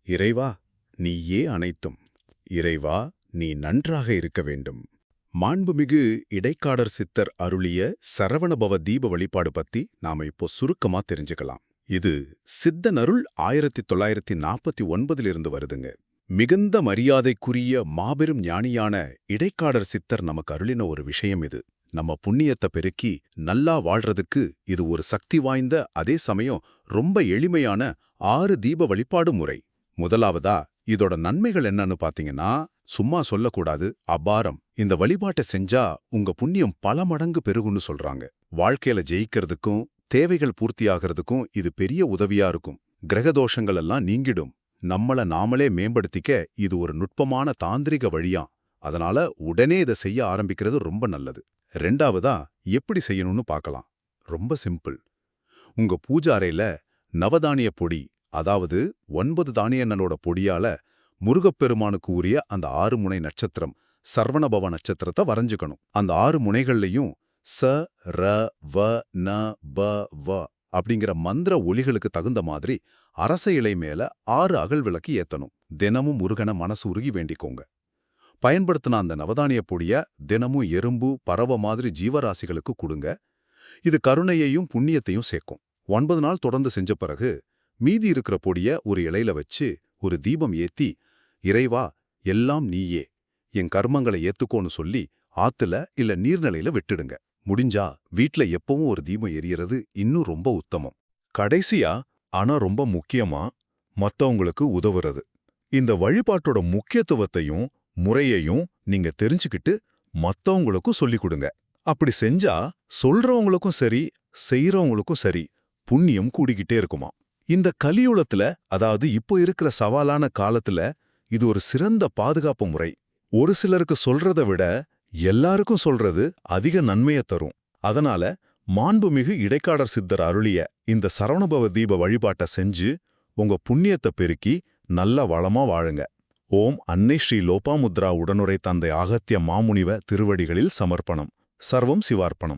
இறைவா, நீயே அனைத்தும். இறைவா, நீ நன்றாக இருக்க வேண்டும். மாண்புமிகு இடைக்காடர் சித்தர் அருளிய சரவணபவ தீப வழிபாடு பத்தி நாம இப்போ சுருக்கமா தெரிஞ்சுக்கலாம். இது சித்தனருள் 1949 வருதுங்க. மிகுந்த மரியாதைக்குரிய மாபெரும் ஞானியான இடைக்காடர் சித்தர் நமக்கு அருளின ஒரு விஷயம் இது. நம்ம புண்ணியத்தை பெருக்கி நல்லா வாழ்றதுக்கு இது ஒரு சக்தி வாய்ந்த, அதே சமயம் ரொம்ப எளிமையான 6 தீப வழிபாடு முறை. முதலாவதா இதோட நன்மைகள் என்னன்னு பாத்தீங்கன்னா, சும்மா சொல்லக்கூடாது, அபாரம். இந்த வழிபாட்டை செஞ்சா உங்க புண்ணியம் பல மடங்கு பெருகுன்னு சொல்றாங்க. வாழ்க்கையில ஜெயிக்கிறதுக்கும் தேவைகள் பூர்த்தியாகிறதுக்கும் இது பெரிய உதவியா இருக்கும். கிரகதோஷங்கள் எல்லாம் நீங்கிடும். நம்மள நாமளே மேம்படுத்திக்க இது ஒரு நுட்பமான தாந்திரிக வழியா. அதனால உடனே இதை செய்ய ஆரம்பிக்கிறது ரொம்ப நல்லது. ரெண்டாவதா எப்படி செய்யணும்னு பார்க்கலாம். ரொம்ப சிம்பிள். உங்க பூஜை அறையில நவதானிய பொடி, அதாவது 9 தானியங்களோட பொடியால முருகப்பெருமானுக்கு உரிய அந்த 6 முனை நட்சத்திரம், சரவணபவ நட்சத்திரத்தை வரைஞ்சுக்கணும். அந்த 6 முனைகள்லையும் ச ர வ ந ப வ அப்படிங்கிற மந்திர ஒலிகளுக்கு தகுந்த மாதிரி அரச இலை மேல 6 அகல் விளக்கு ஏத்தணும். தினமும் முருகனை மனசு உருகி வேண்டிக்கோங்க. பயன்படுத்தின அந்த நவதானிய பொடிய தினமும் எறும்பு, பறவை மாதிரி ஜீவராசிகளுக்கு கொடுங்க. இது கருணையையும் புண்ணியத்தையும் சேர்க்கும். 9 நாள் தொடர்ந்து செஞ்ச பிறகு மீதி இருக்கிற பொடிய ஒரு இலையில வச்சு ஒரு தீபம் ஏத்தி, இறைவா, எல்லாம் நீயே, என் கர்மங்களை ஏத்துக்கோன்னு சொல்லி ஆத்துல இல்ல நீர்நிலையில விட்டுடுங்க. முடிஞ்சா வீட்ல எப்பவும் ஒரு தீபம் எரியறது இன்னும் ரொம்ப உத்தமம். கடைசியா, ஆனா ரொம்ப முக்கியமா, மத்தவங்களுக்கு உதவுறது. இந்த வழிபாட்டோட முக்கியத்துவத்தையும் முறையையும் நீங்க தெரிஞ்சுக்கிட்டு மத்தவங்களுக்கும் சொல்லிக் கொடுங்க. அப்படி செஞ்சா சொல்றவங்களுக்கும் சரி, செய்யறவங்களுக்கும் சரி, புண்ணியம் கூடிக்கிட்டே இருக்குமா. இந்த கலியுலத்துல, அதாவது இப்போ இருக்கிற சவாலான காலத்துல இது ஒரு சிறந்த பாதுகாப்பு முறை. ஒரு சிலருக்கு சொல்றதை விட எல்லாருக்கும் சொல்றது அதிக நன்மையை தரும். அதனால மாண்புமிகு இடைக்காடர் சித்தர் அருளிய இந்த சரவணபவ தீப வழிபாட்டை செஞ்சு உங்க புண்ணியத்தை பெருக்கி நல்ல வளமா வாழுங்க. ஓம் அன்னை ஸ்ரீ லோபாமுத்ரா உடனுரை தந்தை அகத்திய மாமுனிவ திருவடிகளில் சமர்ப்பணம். சர்வம் சிவார்ப்பணம்.